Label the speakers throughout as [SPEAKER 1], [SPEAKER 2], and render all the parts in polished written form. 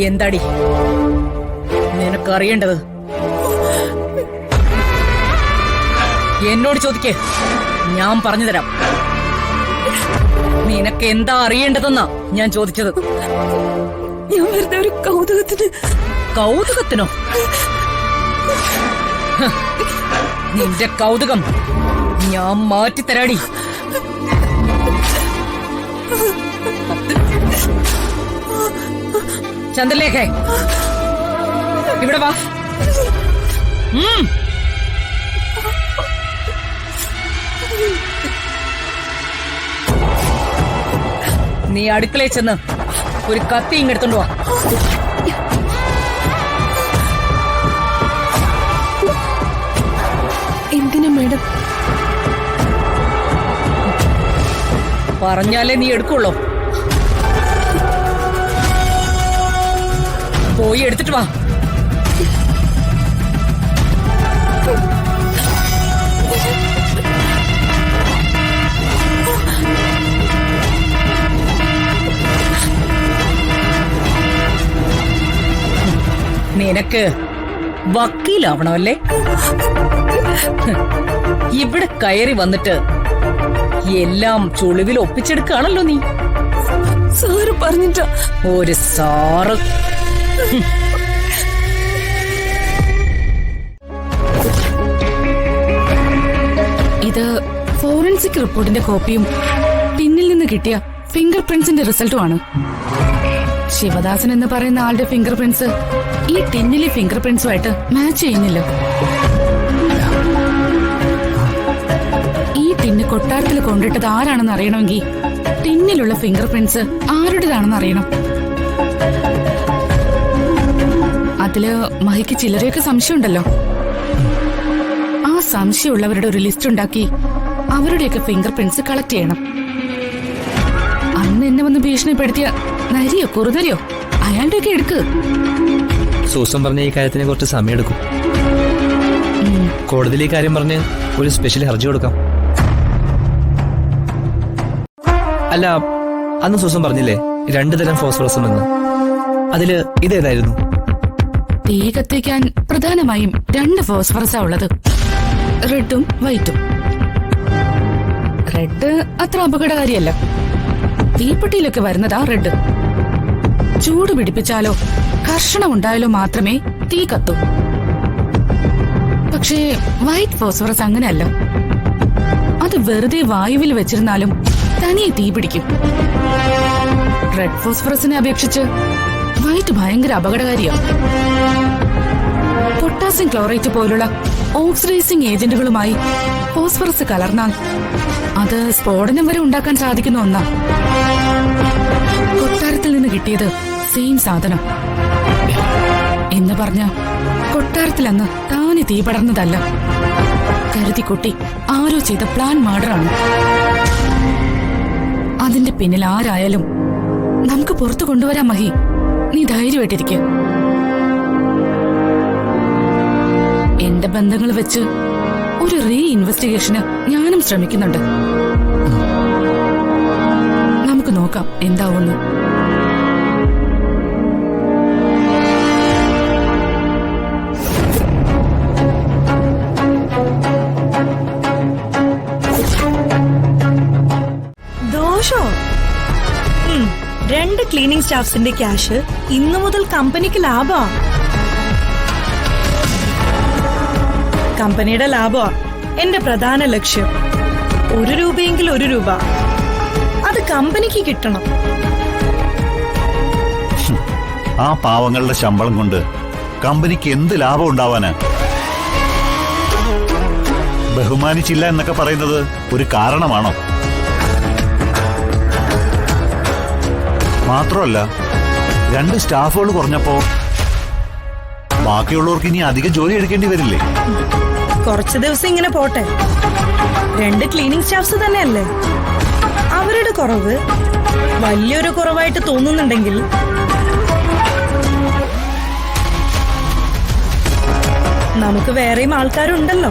[SPEAKER 1] എന്താടി നിനക്കറിയേണ്ടത്? എന്നോട് ചോദിക്കേ, ഞാൻ പറഞ്ഞു തരാം. നിനക്ക് എന്താ അറിയേണ്ടതെന്നാ ഞാൻ ചോദിച്ചത്.
[SPEAKER 2] ഞാൻ വെറുതെ ഒരു കൗതുകത്തിന്.
[SPEAKER 1] കൗതുകത്തിനോ? നിന്റെ കൗതുകം ഞാൻ മാറ്റിത്തരാടി. ചന്ദ്രലേഖേ, ഇവിടെ വാ. നീ അടുക്കളയിൽ ചെന്ന് ഒരു കത്തി ഇങ്ങെടുത്തോണ്ട് വാ.
[SPEAKER 2] എന്തിനാ മേഡം?
[SPEAKER 1] പറഞ്ഞാലേ നീ എടുക്കുള്ളൂ. പോയി എടുത്തിട്ട് വാ. നിനക്ക് വക്കീലാവണമല്ലേ? ഇവിടെ കയറി വന്നിട്ട് എല്ലാം ചുളിവിൽ ഒപ്പിച്ചെടുക്കാണല്ലോ നീ.
[SPEAKER 2] സാറ് പറഞ്ഞിട്ടാ.
[SPEAKER 1] ഒരു സാറ്.
[SPEAKER 2] ഇത് ഫോറൻസിക് റിപ്പോർട്ടിന്റെ കോപ്പിയും ടിന്നിൽ നിന്ന് കിട്ടിയ ഫിംഗർ പ്രിന്റ്സിന്റെ റിസൾട്ടുമാണ്. ശിവദാസൻ എന്ന് പറയുന്ന ആളുടെ ഫിംഗർ പ്രിന്റ്സ് ഈ ടിന്നിലെ ഫിംഗർ പ്രിന്റ്സുമായിട്ട് മാച്ച് ചെയ്യുന്നില്ല. ഈ ടിന്ന് കൊട്ടാരത്തിൽ കൊണ്ടിട്ടത് ആരാണെന്ന് അറിയണമെങ്കിൽ ടിന്നിലുള്ള ഫിംഗർ പ്രിന്റ്സ് ആരുടേതാണെന്ന് അറിയണം. അതില് മഹിക്ക് ചിലരെയൊക്കെ സംശയമുണ്ടല്ലോ. ആ സംശയമുള്ളവരുടെ ഒരു ലിസ്റ്റ് ഉണ്ടാക്കി അവരുടെയൊക്കെ ഫിംഗർ പ്രിന്റ്സ് കളക്ട് ചെയ്യണം. അന്ന് എന്നെ വന്ന് ഭീഷണിപ്പെടുത്തിയ നരിയോ കുറുതരിയോ അയാളുടെയൊക്കെ എടുക്ക്.
[SPEAKER 3] സൂസൻ പറഞ്ഞ ഈ കാര്യത്തിന് കുറച്ച് സമയം എടുക്കും. കോടതിയിൽ ഈ കാര്യം പറഞ്ഞ് ഒരു സ്പെഷ്യൽ ഹർജി കൊടുക്കാം. അല്ല, അന്ന് സൂസൻ പറഞ്ഞില്ലേ 2 തരം ഫോസ്ഫറസ് എന്ന്? അതില് ഇതേതായിരുന്നു?
[SPEAKER 2] തീ കത്തിക്കാൻ പ്രധാനമായും 2 ഫോസ്ഫറസാ ഉള്ളത്, റെഡും വൈറ്റും. റെഡ് അത്ര അപകടകാരിയല്ല. തീപ്പെട്ടിയിലൊക്കെ വരുന്നതാ റെഡ്. ചൂട് പിടിപ്പിച്ചാലോ ഘർഷണം ഉണ്ടായാലോ മാത്രമേ തീ കത്തൂ. പക്ഷേ വൈറ്റ് ഫോസ്ഫറസ് അങ്ങനെയല്ല. അത് വെറുതെ വായുവിൽ വെച്ചിരുന്നാലും തനിയെ തീ പിടിക്കും. റെഡ് ഫോസ്ഫറസിനെ അപേക്ഷിച്ച് വൈറ്റ് ഭയങ്കര അപകടകാരിയാണ്. പൊട്ടാസ്യം ക്ലോറേറ്റ് പോലുള്ള ഓക്സിഡൈസിംഗ് ഏജന്റുകളുമായി ഫോസ്ഫറസ് കലർന്നാൽ അത് സ്ഫോടനം വരെ ഉണ്ടാക്കാൻ സാധിക്കുന്ന ഒന്നാ. കൊട്ടാരത്തിൽ നിന്ന് കിട്ടിയത് സെയിം സാധനം എന്ന് പറഞ്ഞ കൊട്ടാരത്തിൽ അന്ന് താനെ തീ പടർന്നതല്ല. കരുതിക്കുട്ടി ആരോ ചെയ്ത പ്ലാൻ മർഡറാണ്. അതിന്റെ പിന്നിൽ ആരായാലും നമുക്ക് പുറത്തു കൊണ്ടുവരാൻ മഹി. നീ ധൈര്യമായിട്ടിരിക്കുക. എന്റെ ബന്ധങ്ങൾ വെച്ച് ഒരു റീ ഇൻവെസ്റ്റിഗേഷന് ഞാനും ശ്രമിക്കുന്നുണ്ട്. നമുക്ക് നോക്കാം എന്താവുന്നു.
[SPEAKER 4] ദോഷോ? 2 ക്ലീനിംഗ് സ്റ്റാഫ്സിന്റെ ക്യാഷ് ഇന്നു മുതൽ കമ്പനിക്ക് ലാഭമാ. കമ്പനിയുടെ ലാഭമാ എന്റെ പ്രധാന ലക്ഷ്യം. 1 രൂപയെങ്കിൽ 1 രൂപ അത് കമ്പനിക്ക് കിട്ടണം.
[SPEAKER 5] ആ പാവങ്ങളുടെ ശമ്പളം കൊണ്ട് കമ്പനിക്ക് എന്ത് ലാഭം ഉണ്ടാവാന്? ബഹുമാനിച്ചില്ല എന്നൊക്കെ പറയുന്നത് ഒരു കാരണമാണോ? മാത്രമല്ല 2 സ്റ്റാഫുകൾ കുറഞ്ഞപ്പോ ബാക്കിയുള്ളവർക്ക് ഇനി അധികം ജോലി എടുക്കേണ്ടി വരില്ലേ?
[SPEAKER 4] കുറച്ചു ദിവസം ഇങ്ങനെ പോട്ടെ. 2 ക്ലീനിംഗ് സ്റ്റാഫ്സ് തന്നെയല്ലേ. അവരുടെ കുറവ് വലിയൊരു കുറവായിട്ട് തോന്നുന്നുണ്ടെങ്കിൽ നമുക്ക് വേറെയും ആൾക്കാരുണ്ടല്ലോ.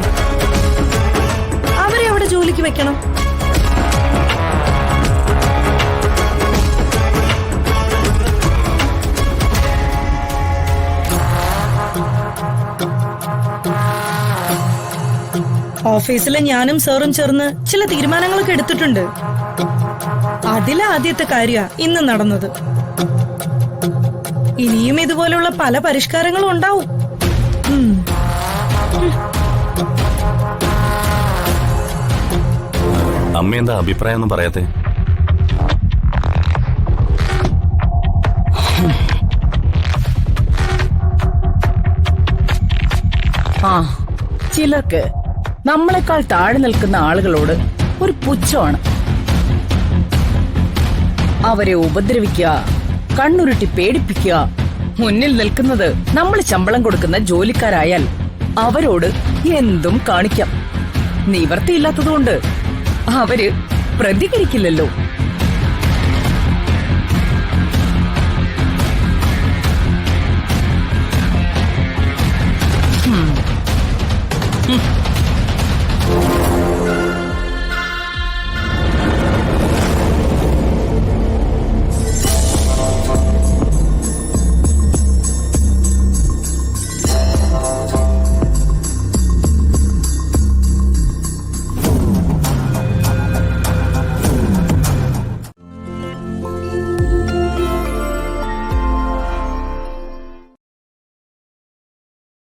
[SPEAKER 4] അവരെ അവിടെ ജോലിക്ക് വെക്കണം. ഓഫീസിലെ ഞാനും സാറും ചേർന്ന് ചില തീരുമാനങ്ങളൊക്കെ എടുത്തിട്ടുണ്ട്. അതിലെ ആദ്യത്തെ കാര്യ ഇന്ന് നടന്നത്. ഇനിയും ഇതുപോലുള്ള പല പരിഷ്കാരങ്ങളും ഉണ്ടാവും.
[SPEAKER 6] അമ്മ എന്താ അഭിപ്രായം ഒന്നും പറയാത്തെ?
[SPEAKER 1] ആ, ചിലർക്ക് നമ്മളെക്കാൾ താഴെ നിൽക്കുന്ന ആളുകളോട് ഒരു പുച്ഛമാണ്. അവരെ ഉപദ്രവിക്കുക, കണ്ണുരുട്ടി പേടിപ്പിക്കുക. മുന്നിൽ നിൽക്കുന്നത് നമ്മൾ ശമ്പളം കൊടുക്കുന്ന ജോലിക്കാരായാൽ അവരോട് എന്തും കാണിക്കാം. നിവർത്തിയില്ലാത്തതുകൊണ്ട് അവര് പ്രതികരിക്കില്ലല്ലോ.